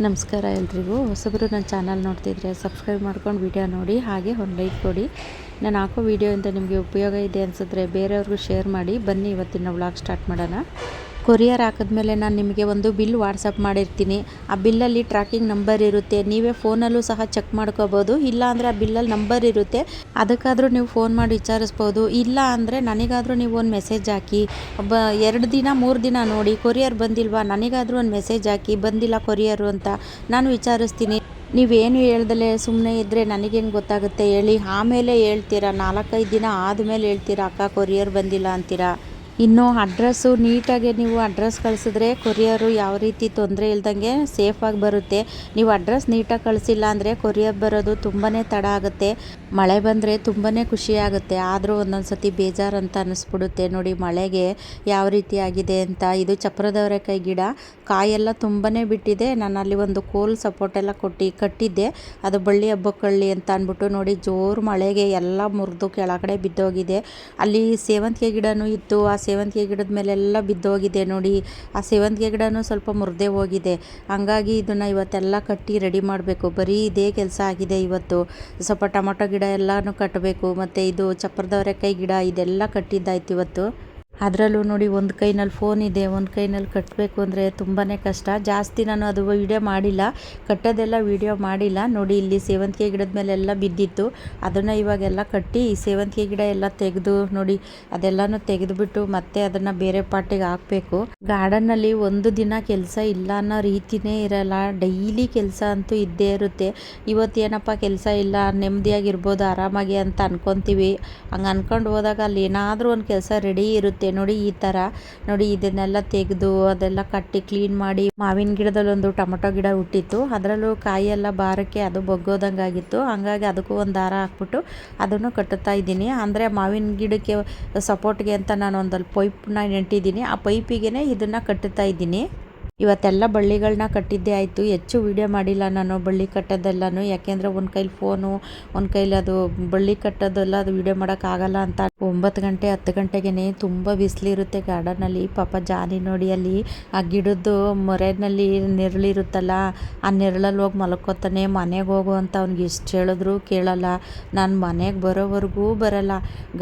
ನಮಸ್ಕಾರ ಎಲ್ರಿಗೂ. ಹೊಸಬರು ನನ್ನ ಚಾನಲ್ ನೋಡ್ತಿದ್ರೆ ಸಬ್ಸ್ಕ್ರೈಬ್ ಮಾಡ್ಕೊಂಡು ವಿಡಿಯೋ ನೋಡಿ, ಹಾಗೆ ಒಂದು ಲೈಕ್ ಕೊಡಿ. ನಾನು ಹಾಕೋ ವಿಡಿಯೋಯಿಂದ ನಿಮಗೆ ಉಪಯೋಗ ಇದೆ ಅನಿಸಿದ್ರೆ ಬೇರೆಯವ್ರಿಗೂ ಶೇರ್ ಮಾಡಿ. ಬನ್ನಿ ಇವತ್ತಿನ ವ್ಲಾಗ್ ಸ್ಟಾರ್ಟ್ ಮಾಡೋಣ. ಕೊರಿಯರ್ ಹಾಕಿದ್ಮೇಲೆ ನಾನು ನಿಮಗೆ ಒಂದು ಬಿಲ್ ವಾಟ್ಸಪ್ ಮಾಡಿರ್ತೀನಿ. ಆ ಬಿಲ್ಲಲ್ಲಿ ಟ್ರ್ಯಾಕಿಂಗ್ ನಂಬರ್ ಇರುತ್ತೆ. ನೀವೇ ಫೋನಲ್ಲೂ ಸಹ ಚೆಕ್ ಮಾಡ್ಕೋಬೋದು. ಇಲ್ಲ ಅಂದರೆ ಆ ಬಿಲ್ಲಲ್ಲಿ ನಂಬರ್ ಇರುತ್ತೆ, ಅದಕ್ಕಾದರೂ ನೀವು ಫೋನ್ ಮಾಡಿ ವಿಚಾರಿಸ್ಬೋದು. ಇಲ್ಲ ಅಂದರೆ ನನಗಾದರೂ ನೀವು ಒಂದು ಮೆಸೇಜ್ ಹಾಕಿ, 2 ದಿನ 3 ದಿನ ನೋಡಿ ಕೊರಿಯರ್ ಬಂದಿಲ್ವಾ, ನನಗಾದರೂ ಒಂದು ಮೆಸೇಜ್ ಹಾಕಿ ಬಂದಿಲ್ಲ ಕೊರಿಯರು ಅಂತ ನಾನು ವಿಚಾರಿಸ್ತೀನಿ. ನೀವೇನು ಹೇಳ್ದಲೇ ಸುಮ್ಮನೆ ಇದ್ದರೆ ನನಗೇನು ಗೊತ್ತಾಗುತ್ತೆ ಹೇಳಿ. ಆಮೇಲೆ ಹೇಳ್ತೀರಾ, 4-5 ದಿನ ಆದಮೇಲೆ ಹೇಳ್ತೀರಾ ಅಕ್ಕ ಕೊರಿಯರ್ ಬಂದಿಲ್ಲ ಅಂತೀರಾ. ಇನ್ನು ಅಡ್ರೆಸ್ಸು ನೀಟಾಗಿ ನೀವು ಅಡ್ರೆಸ್ ಕಳಿಸಿದ್ರೆ ಕೊರಿಯರು ಯಾವ ರೀತಿ ತೊಂದರೆ ಇಲ್ದಂಗೆ ಸೇಫಾಗಿ ಬರುತ್ತೆ. ನೀವು ಅಡ್ರೆಸ್ ನೀಟಾಗಿ ಕಳಿಸಿಲ್ಲ ಅಂದರೆ ಕೊರಿಯರ್ ಬರೋದು ತುಂಬಾ ತಡ ಆಗುತ್ತೆ. ಮಳೆ ಬಂದರೆ ತುಂಬಾ ಖುಷಿಯಾಗುತ್ತೆ, ಆದರೂ ಒಂದೊಂದು ಸತಿ ಬೇಜಾರು ಅಂತ ಅನ್ನಿಸ್ಬಿಡುತ್ತೆ. ನೋಡಿ ಮಳೆಗೆ ಯಾವ ರೀತಿ ಆಗಿದೆ ಅಂತ. ಇದು ಚಪ್ರದವರೆಕಾಯಿ ಗಿಡ, ಕಾಯೆಲ್ಲ ತುಂಬಾ ಬಿಟ್ಟಿದೆ. ನಾನು ಅಲ್ಲಿ ಒಂದು ಕೋಲ್ ಸಪೋರ್ಟ್ ಎಲ್ಲ ಕಟ್ಟಿದ್ದೆ, ಅದು ಬಳ್ಳಿ ಹಬ್ಬಕ್ಕಳ್ಳಿ ಅಂತ ಅಂದ್ಬಿಟ್ಟು. ನೋಡಿ ಜೋರು ಮಳೆಗೆ ಎಲ್ಲ ಮುರಿದು ಕೆಳಗಡೆ ಬಿದ್ದೋಗಿದೆ. ಅಲ್ಲಿ ಸೇವಂತಿಗೆ ಗಿಡನೂ ಇತ್ತು, ಆ ಸೇವಂತಿಗೆ ಗಿಡದ ಮೇಲೆಲ್ಲ ಬಿದ್ದೋಗಿದೆ. ನೋಡಿ ಆ ಸೇವಂತಿಗೆ ಗಿಡನೂ ಸ್ವಲ್ಪ ಮುರಿದೇ ಹೋಗಿದೆ. ಹಂಗಾಗಿ ಇದನ್ನು ಇವತ್ತೆಲ್ಲ ಕಟ್ಟಿ ರೆಡಿ ಮಾಡಬೇಕು. ಬರೀ ಇದೇ ಕೆಲಸ ಆಗಿದೆ ಇವತ್ತು. ಸ್ವಲ್ಪ ಟೊಮೊಟೊ ಗಿಡ ಎಲ್ಲನೂ ಕಟ್ಟಬೇಕು, ಮತ್ತು ಇದು ಚಪ್ರದವರೆಕಾಯಿ ಗಿಡ ಇದೆಲ್ಲ ಕಟ್ಟಿದ್ದಾಯ್ತು ಇವತ್ತು. ಅದರಲ್ಲೂ ನೋಡಿ ಒಂದು ಕೈನಲ್ಲಿ ಫೋನ್ ಇದೆ, ಒಂದು ಕೈನಲ್ಲಿ ಕಟ್ಟಬೇಕು ಅಂದರೆ ತುಂಬಾ ಕಷ್ಟ. ಜಾಸ್ತಿ ನಾನು ಅದು ವೀಡಿಯೋ ಮಾಡಿಲ್ಲ, ಕಟ್ಟೋದೆಲ್ಲ ವೀಡಿಯೋ ಮಾಡಿಲ್ಲ. ನೋಡಿ ಇಲ್ಲಿ ಸೇವಂತಿಗೆ ಗಿಡದ ಮೇಲೆಲ್ಲ ಬಿದ್ದಿತ್ತು, ಅದನ್ನು ಇವಾಗೆಲ್ಲ ಕಟ್ಟಿ ಸೇವಂತಿಗೆ ಗಿಡ ಎಲ್ಲ ತೆಗೆದು ನೋಡಿ ಅದೆಲ್ಲನೂ ತೆಗೆದುಬಿಟ್ಟು ಮತ್ತೆ ಅದನ್ನು ಬೇರೆ ಪಾಟಿಗೆ ಹಾಕಬೇಕು. ಗಾರ್ಡನ್ನಲ್ಲಿ ಒಂದು ದಿನ ಕೆಲಸ ಇಲ್ಲ ಅನ್ನೋ ರೀತಿಯೇ ಇರಲ್ಲ, ಡೈಲಿ ಕೆಲಸ ಅಂತೂ ಇದ್ದೇ ಇರುತ್ತೆ. ಇವತ್ತೇನಪ್ಪ ಕೆಲಸ ಇಲ್ಲ, ನೆಮ್ಮದಿಯಾಗಿರ್ಬೋದು ಆರಾಮಾಗಿ ಅಂತ ಅನ್ಕೊತೀವಿ. ಹಂಗೆ ಅಂದ್ಕೊಂಡು ಹೋದಾಗ ಅಲ್ಲಿ ಏನಾದರೂ ಒಂದು ಕೆಲಸ ರೆಡಿ ಇರುತ್ತೆ. ನೋಡಿ ಈ ಥರ ನೋಡಿ ಇದನ್ನೆಲ್ಲ ತೆಗೆದು ಅದೆಲ್ಲ ಕಟ್ಟಿ ಕ್ಲೀನ್ ಮಾಡಿ. ಮಾವಿನ ಗಿಡದಲ್ಲಿ ಒಂದು ಟೊಮೊಟೊ ಗಿಡ ಹುಟ್ಟಿತ್ತು, ಅದರಲ್ಲೂ ಕಾಯಿ ಎಲ್ಲ ಬಾರಕ್ಕೆ ಅದು ಬಗ್ಗೋದಂಗಾಗಿತ್ತು. ಹಂಗಾಗಿ ಅದಕ್ಕೂ ಒಂದು ದಾರ ಹಾಕ್ಬಿಟ್ಟು ಅದನ್ನು ಕಟ್ಟುತ್ತಾ ಇದ್ದೀನಿ. ಅಂದರೆ ಮಾವಿನ ಗಿಡಕ್ಕೆ ಸಪೋರ್ಟ್ಗೆ ಅಂತ ನಾನು ಒಂದಲ್ಲಿ ಪೈಪ್ನ ನೆಟ್ಟಿದ್ದೀನಿ, ಆ ಪೈಪಿಗೆ ಇದನ್ನು ಕಟ್ಟುತ್ತಾ ಇದ್ದೀನಿ. ಇವತ್ತೆಲ್ಲ ಬಳ್ಳಿಗಳನ್ನ ಕಟ್ಟಿದ್ದೇ ಆಯಿತು. ಹೆಚ್ಚು ವೀಡಿಯೋ ಮಾಡಿಲ್ಲ ನಾನು ಬಳ್ಳಿ ಕಟ್ಟೋದೆಲ್ಲನೂ, ಯಾಕೆಂದರೆ ಒಂದು ಕೈಲಿ ಫೋನು, ಒಂದು ಕೈಲಿ ಅದು ಬಳ್ಳಿ ಕಟ್ಟೋದೆಲ್ಲ ಅದು ವೀಡಿಯೋ ಮಾಡೋಕ್ಕಾಗಲ್ಲ ಅಂತ. 9 ಗಂಟೆ 10 ಗಂಟೆಗೆ ತುಂಬ ಬಿಸಿಲಿರುತ್ತೆ ಗಾರ್ಡನಲ್ಲಿ. ಪಾಪ ಜಾನಿ ನೋಡಿ ಅಲ್ಲಿ ಆ ಗಿಡದ್ದು ಮೊರೆನಲ್ಲಿ ನೆರಳಿರುತ್ತಲ್ಲ, ಆ ನೆರಳಲ್ಲಿ ಹೋಗಿ ಮಲ್ಕೋತಾನೆ. ಮನೆಗೆ ಹೋಗು ಅಂತ ಅವ್ನಿಗೆ ಎಷ್ಟು ಹೇಳಿದ್ರು ಕೇಳಲ್ಲ. ನಾನು ಮನೆಗೆ ಬರೋವರೆಗೂ ಬರಲ್ಲ.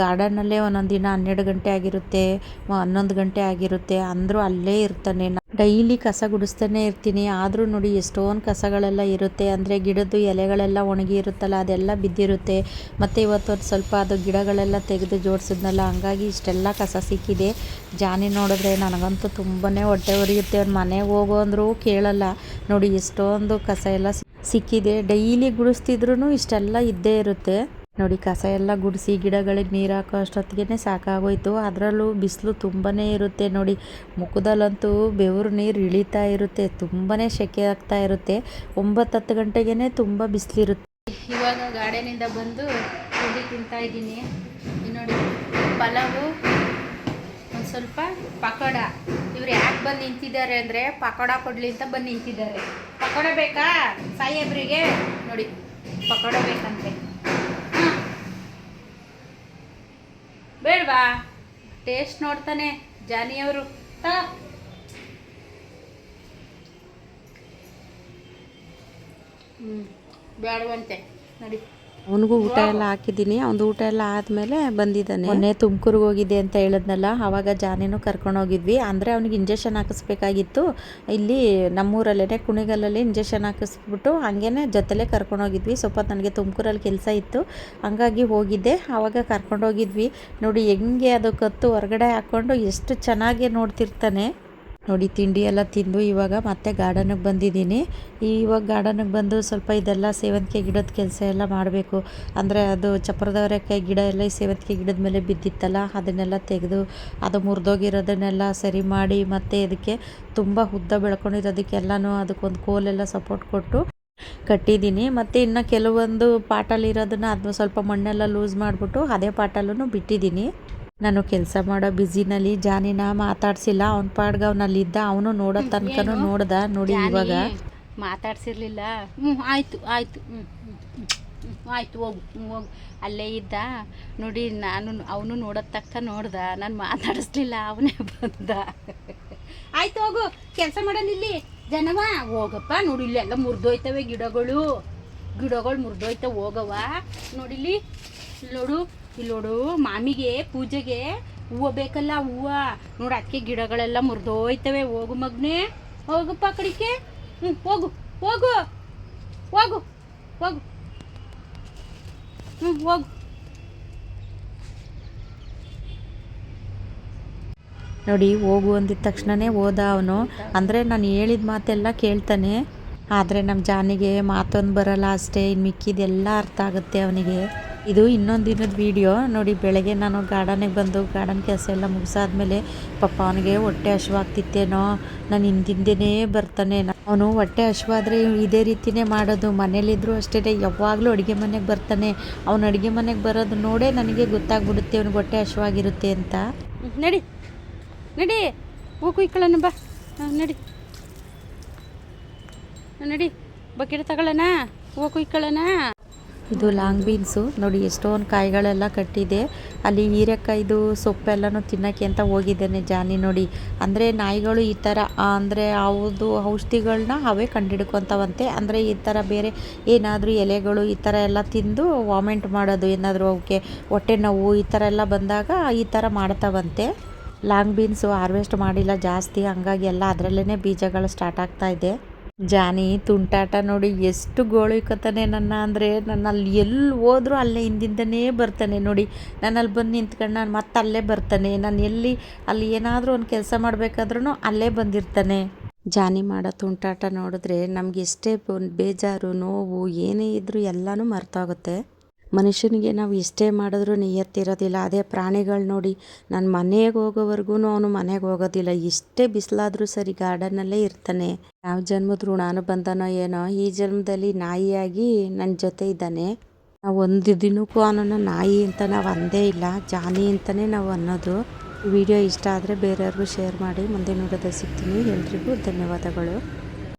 ಗಾರ್ಡನ್ನಲ್ಲೇ ಒಂದೊಂದು ದಿನ 12 ಗಂಟೆ ಆಗಿರುತ್ತೆ, 11 ಗಂಟೆ ಆಗಿರುತ್ತೆ, ಅಂದರೂ ಅಲ್ಲೇ ಇರ್ತಾನೆ. ಡೈಲಿ ಕಸ ಗುಡಿಸ್ತಾನೆ ಇರ್ತೀನಿ, ಆದರೂ ನೋಡಿ ಎಷ್ಟೊಂದು ಕಸಗಳೆಲ್ಲ ಇರುತ್ತೆ. ಅಂದರೆ ಗಿಡದ್ದು ಎಲೆಗಳೆಲ್ಲ ಒಣಗಿ ಇರುತ್ತಲ್ಲ, ಅದೆಲ್ಲ ಬಿದ್ದಿರುತ್ತೆ. ಮತ್ತು ಇವತ್ತೊಂದು ಸ್ವಲ್ಪ ಅದು ಗಿಡಗಳೆಲ್ಲ ತೆಗೆದು ಜೋಡಿಸಿದ್ನಲ್ಲ, ಹಂಗಾಗಿ ಇಷ್ಟೆಲ್ಲ ಕಸ ಸಿಕ್ಕಿದೆ. ಜಾನಿ ನೋಡಿದ್ರೆ ನನಗಂತೂ ತುಂಬಾ ಹೊಟ್ಟೆ ಉರಿಯುತ್ತೆ. ಅವ್ನು ಮನೆಗೆ ಹೋಗೋ ಅಂದರೂ ಕೇಳಲ್ಲ. ನೋಡಿ ಎಷ್ಟೊಂದು ಕಸ ಎಲ್ಲ ಸಿಕ್ಕಿದೆ. ಡೈಲಿ ಗುಡಿಸ್ತಿದ್ರೂ ಇಷ್ಟೆಲ್ಲ ಇದ್ದೇ ಇರುತ್ತೆ. ನೋಡಿ ಕಸ ಎಲ್ಲ ಗುಡಿಸಿ ಗಿಡಗಳಿಗೆ ನೀರು ಹಾಕೋ ಅಷ್ಟೊತ್ತಿಗೆ ಸಾಕಾಗೋಯ್ತು. ಅದರಲ್ಲೂ ಬಿಸಿಲು ತುಂಬಾ ಇರುತ್ತೆ. ನೋಡಿ ಮುಖದಲ್ಲಂತೂ ಬೆವರು ನೀರು ಇಳಿತಾ ಇರುತ್ತೆ, ತುಂಬಾ ಸೆಕೆ ಆಗ್ತಾ ಇರುತ್ತೆ. 9-10 ಗಂಟೆಗೆ ತುಂಬ ಬಿಸಿಲಿರುತ್ತೆ. ಇವಾಗ ಗಾರ್ಡನಿಂದ ಬಂದು ತಿಂಡಿ ತಿಂತಾ ಇದ್ದೀನಿ. ನೋಡಿ ಪಲಾವು, ಒಂದು ಸ್ವಲ್ಪ ಪಕೋಡ. ಇವ್ರು ಯಾಕೆ ಬಂದು ನಿಂತಿದ್ದಾರೆ ಅಂದರೆ ಪಕೋಡ ಕೊಡಲಿ ಅಂತ ಬಂದು ನಿಂತಿದ್ದಾರೆ. ಪಕೋಡ ಬೇಕಾ ಸಾಹೇಬ್ರಿಗೆ? ನೋಡಿ ಪಕೋಡ ಬೇಕಂತೆ. ಬೇಡವಾ? ಟೇಸ್ಟ್ ನೋಡ್ತಾನೆ ಜಾನಿಯವರು. ಬೇಡವಂತೆ ನೋಡಿ. ಅವನಿಗೂ ಊಟ ಎಲ್ಲ ಹಾಕಿದ್ದೀನಿ. ಅವ್ನು ಊಟ ಎಲ್ಲ ಆದಮೇಲೆ ಬಂದಿದ್ದಾನೆ. ಮೊನ್ನೆ ತುಮಕೂರಿಗೆ ಹೋಗಿದ್ದೆ ಅಂತ ಹೇಳಿದ್ನಲ್ಲ, ಆವಾಗ ಜಾನಿನೂ ಕರ್ಕೊಂಡೋಗಿದ್ವಿ. ಅಂದರೆ ಅವ್ನಿಗೆ ಇಂಜೆಕ್ಷನ್ ಹಾಕಿಸ್ಬೇಕಾಗಿತ್ತು. ಇಲ್ಲಿ ನಮ್ಮೂರಲ್ಲೇ ಕುಣಿಗಲ್ಲಲ್ಲಿ ಇಂಜೆಕ್ಷನ್ ಹಾಕಿಸ್ಬಿಟ್ಟು ಹಂಗೇ ಜೊತೆಲೇ ಕರ್ಕೊಂಡೋಗಿದ್ವಿ. ಸ್ವಲ್ಪ ನನಗೆ ತುಮಕೂರಲ್ಲಿ ಕೆಲಸ ಇತ್ತು, ಹಂಗಾಗಿ ಹೋಗಿದ್ದೆ. ಆವಾಗ ಕರ್ಕೊಂಡೋಗಿದ್ವಿ. ನೋಡಿ ಹೆಂಗೆ ಅದು ಕತ್ತು ಹೊರಗಡೆ ಹಾಕ್ಕೊಂಡು ಎಷ್ಟು ಚೆನ್ನಾಗಿ ನೋಡ್ತಿರ್ತಾನೆ. ನೋಡಿ ತಿಂಡಿ ಎಲ್ಲ ತಿಂದು ಇವಾಗ ಮತ್ತೆ ಗಾರ್ಡನಿಗೆ ಬಂದಿದ್ದೀನಿ. ಇವಾಗ ಗಾರ್ಡನಿಗೆ ಬಂದು ಸ್ವಲ್ಪ ಇದೆಲ್ಲ ಸೇವಂತಿಗೆ ಗಿಡದ ಕೆಲಸ ಎಲ್ಲ ಮಾಡಬೇಕು. ಅಂದರೆ ಅದು ಚಪ್ರದವರೆಕಾಯಿ ಗಿಡ ಎಲ್ಲ ಈ ಸೇವಂತಿಗೆ ಗಿಡದ ಮೇಲೆ ಬಿದ್ದಿತ್ತಲ್ಲ, ಅದನ್ನೆಲ್ಲ ತೆಗೆದು ಅದು ಮುರಿದೋಗಿರೋದನ್ನೆಲ್ಲ ಸರಿ ಮಾಡಿ, ಮತ್ತು ಇದಕ್ಕೆ ತುಂಬ ಉದ್ದ ಬೆಳ್ಕೊಂಡಿರೋದಕ್ಕೆಲ್ಲನೂ ಅದಕ್ಕೊಂದು ಕೋಲೆಲ್ಲ ಸಪೋರ್ಟ್ ಕೊಟ್ಟು ಕಟ್ಟಿದ್ದೀನಿ. ಮತ್ತು ಇನ್ನು ಕೆಲವೊಂದು ಪಾಟಲ್ಲಿರೋದನ್ನು ಅದನ್ನು ಸ್ವಲ್ಪ ಮಣ್ಣೆಲ್ಲ ಲೂಸ್ ಮಾಡಿಬಿಟ್ಟು ಅದೇ ಪಾಟಲ್ಲೂ ಬಿಟ್ಟಿದ್ದೀನಿ. ನಾನು ಕೆಲಸ ಮಾಡೋ ಬ್ಯುಸಿನಲ್ಲಿ ಜಾನಿನ ಮಾತಾಡ್ಸಿಲ್ಲ. ಅವನ ಪಾಡ್ಗೆ ಅವನಲ್ಲಿದ್ದ, ಅವನು ನೋಡೋ ತನಕನೂ ನೋಡ್ದ. ನೋಡಿ ಇವಾಗ ಮಾತಾಡ್ಸಿರ್ಲಿಲ್ಲ. ಆಯಿತು ಆಯಿತು, ಆಯಿತು ಹೋಗು ಹೋಗು, ಅಲ್ಲೇ ಇದ್ದ. ನೋಡಿ ಅವನು ನೋಡೋದ ತಕ್ಕ ನೋಡ್ದ, ನಾನು ಮಾತಾಡಿಸ್ಲಿಲ್ಲ, ಅವನೇ ಬಂದ. ಆಯ್ತು ಹೋಗು, ಕೆಲಸ ಮಾಡೋಣ ಇಲ್ಲಿ. ಜನವ ಹೋಗಪ್ಪ ನೋಡಿ ಇಲ್ಲೆಲ್ಲ ಮುರಿದೋಯ್ತವೆ ಗಿಡಗಳು ಮುರಿದೋಯ್ತವೆ ಹೋಗವ ನೋಡಿಲ್ಲಿ ನೋಡು ಇಲ್ಲಿ ನೋಡು ಮಾಮಿಗೆ ಪೂಜೆಗೆ ಹೂವು ಬೇಕಲ್ಲ ಹೂವು ನೋಡು ಅದಕ್ಕೆ ಗಿಡಗಳೆಲ್ಲ ಮುರಿದೋಯ್ತವೆ ಹೋಗು ಮಗ್ನೆ ಹೋಗಪ್ಪ ಕಡಿಕೆ ಹೋಗು ಹೋಗು ಹೋಗು ಹೋಗು ಹೋಗು ನೋಡಿ ಹೋಗು ಅಂದಿದ ತಕ್ಷಣವೇ ಹೋದ ಅವನು. ಅಂದರೆ ನಾನು ಹೇಳಿದ ಮಾತೆಲ್ಲ ಕೇಳ್ತಾನೆ. ಆದರೆ ನಮ್ಮ ಜಾನಿಗೆ ಮಾತೊಂದು ಬರಲ್ಲ ಅಷ್ಟೇ, ಇನ್ನು ಮಿಕ್ಕಿದೆಲ್ಲ ಅರ್ಥ ಆಗುತ್ತೆ ಅವನಿಗೆ. ಇದು ಇನ್ನೊಂದು ದಿನದ ವೀಡಿಯೋ ನೋಡಿ. ಬೆಳಗ್ಗೆ ನಾನು ಗಾರ್ಡನಿಗೆ ಬಂದು ಗಾರ್ಡನ್ ಕೆಲಸ ಎಲ್ಲ ಮುಗಿಸಾದ್ಮೇಲೆ ಪಾಪ ಅವನಿಗೆ ಹೊಟ್ಟೆ ಹಶ್ವಾಗ್ತಿತ್ತೇನೋ, ನಾನು ಹಿಂದಿಂದೇ ಬರ್ತಾನೆ. ಅವನು ಹೊಟ್ಟೆ ಹಶ್ವಾದ್ರೆ ಇದೇ ರೀತಿಯೇ ಮಾಡೋದು. ಮನೇಲಿದ್ದರೂ ಅಷ್ಟೇ, ಯಾವಾಗಲೂ ಅಡುಗೆ ಮನೆಗೆ ಬರ್ತಾನೆ. ಅವನು ಅಡುಗೆ ಮನೆಗೆ ಬರೋದು ನೋಡೇ ನನಗೆ ಗೊತ್ತಾಗ್ಬಿಡುತ್ತೆ ಅವ್ನಿಗೆ ಹೊಟ್ಟೆ ಹಶ್ವಾಗಿರುತ್ತೆ ಅಂತ. ನಡಿ ನಡಿ ಹೂ ಕುಯ್ಕೊಳ್ಳೋಣ ಬಾ. ನಡಿ ನಡಿ ಬಕೆಟ್ ತಗೊಳ್ಳೋಣ, ಹೂವು ಕುಯ್ಕೊಳ್ಳೋಣ. ಇದು ಲಾಂಗ್ ಬೀನ್ಸು ನೋಡಿ, ಎಷ್ಟೊಂದು ಕಾಯಿಗಳೆಲ್ಲ ಕಟ್ಟಿದೆ. ಅಲ್ಲಿ ಹೀರೆಕಾಯ್ದು ಸೊಪ್ಪೆಲ್ಲನೂ ತಿನ್ನೋಕ್ಕೆ ಅಂತ ಹೋಗಿದ್ದೇನೆ ಜಾನಿ ನೋಡಿ. ಅಂದರೆ ನಾಯಿಗಳು ಈ ಥರ ಅಂದರೆ ಅವ್ದು ಔಷಧಿಗಳನ್ನ ಅವೇ ಕಂಡಿಡ್ಕೊತಾವಂತೆ. ಅಂದರೆ ಈ ಥರ ಬೇರೆ ಏನಾದರೂ ಎಲೆಗಳು ಈ ಥರ ಎಲ್ಲ ತಿಂದು ವಾಮಿಂಟ್ ಮಾಡೋದು, ಏನಾದರೂ ಅವಕ್ಕೆ ಹೊಟ್ಟೆ ನೋವು ಈ ಥರ ಎಲ್ಲ ಬಂದಾಗ ಈ ಥರ ಮಾಡ್ತಾವಂತೆ. ಲಾಂಗ್ ಬೀನ್ಸು ಹಾರ್ವೆಸ್ಟ್ ಮಾಡಿಲ್ಲ ಜಾಸ್ತಿ, ಹಂಗಾಗಿ ಎಲ್ಲ ಅದರಲ್ಲೇ ಬೀಜಗಳು ಸ್ಟಾರ್ಟ್ ಆಗ್ತಾ ಇದೆ. ಜಾನಿ ತುಂಟಾಟ ನೋಡಿ, ಎಷ್ಟು ಗೋಳುಯ್ಕೊತಾನೆ ನನ್ನ. ಅಂದರೆ ನಾನು ಅಲ್ಲಿ ಎಲ್ಲಿ ಹೋದ್ರೂ ಅಲ್ಲೇ ಹಿಂದಿಂದನೇ ಬರ್ತಾನೆ ನೋಡಿ. ನಾನು ಅಲ್ಲಿ ಬಂದು ನಿಂತ್ಕೊಂಡು ನಾನು ಮತ್ತೆ ಅಲ್ಲೇ ಬರ್ತಾನೆ. ನಾನು ಅಲ್ಲಿ ಏನಾದರೂ ಒಂದು ಕೆಲಸ ಮಾಡಬೇಕಾದ್ರೂ ಅಲ್ಲೇ ಬಂದಿರ್ತಾನೆ. ಜಾನಿ ಮಾಡೋ ತುಂಟಾಟ ನೋಡಿದ್ರೆ ನಮ್ಗೆ ಎಷ್ಟೇ ಬೇಜಾರು ನೋವು ಏನೇ ಇದ್ದರೂ ಎಲ್ಲನೂ ಮರ್ತೋಗುತ್ತೆ. ಮನುಷ್ಯನಿಗೆ ನಾವು ಎಷ್ಟೇ ಮಾಡಿದ್ರೂ ನಿಯತ್ತಿರೋದಿಲ್ಲ. ಅದೇ ಪ್ರಾಣಿಗಳು ನೋಡಿ, ನಾನು ಮನೆಗೆ ಹೋಗೋವರೆಗೂ ಅವನು ಮನೆಗೆ ಹೋಗೋದಿಲ್ಲ. ಎಷ್ಟೇ ಬಿಸಿಲಾದರೂ ಸರಿ ಗಾರ್ಡನ್ನಲ್ಲೇ ಇರ್ತಾನೆ. ಯಾವ ಜನ್ಮದ ಋಣಾನು ಬಂದನೋ ಏನೋ, ಈ ಜನ್ಮದಲ್ಲಿ ನಾಯಿಯಾಗಿ ನನ್ನ ಜೊತೆ ಇದ್ದಾನೆ. ನಾವು ಒಂದು ದಿನಕ್ಕೂ ಅವನನ್ನು ನಾಯಿ ಅಂತ ನಾವು ಅಂದೇ ಇಲ್ಲ, ಜಾನಿ ಅಂತಲೇ ನಾವು ಅನ್ನೋದು. ವಿಡಿಯೋ ಇಷ್ಟ ಆದರೆ ಬೇರೆಯವ್ರಿಗೂ ಶೇರ್ ಮಾಡಿ. ಮುಂದಿನ ವಿಡಿಯೋದಲ್ಲಿ ಸಿಗ್ತೀನಿ. ಎಲ್ರಿಗೂ ಧನ್ಯವಾದಗಳು.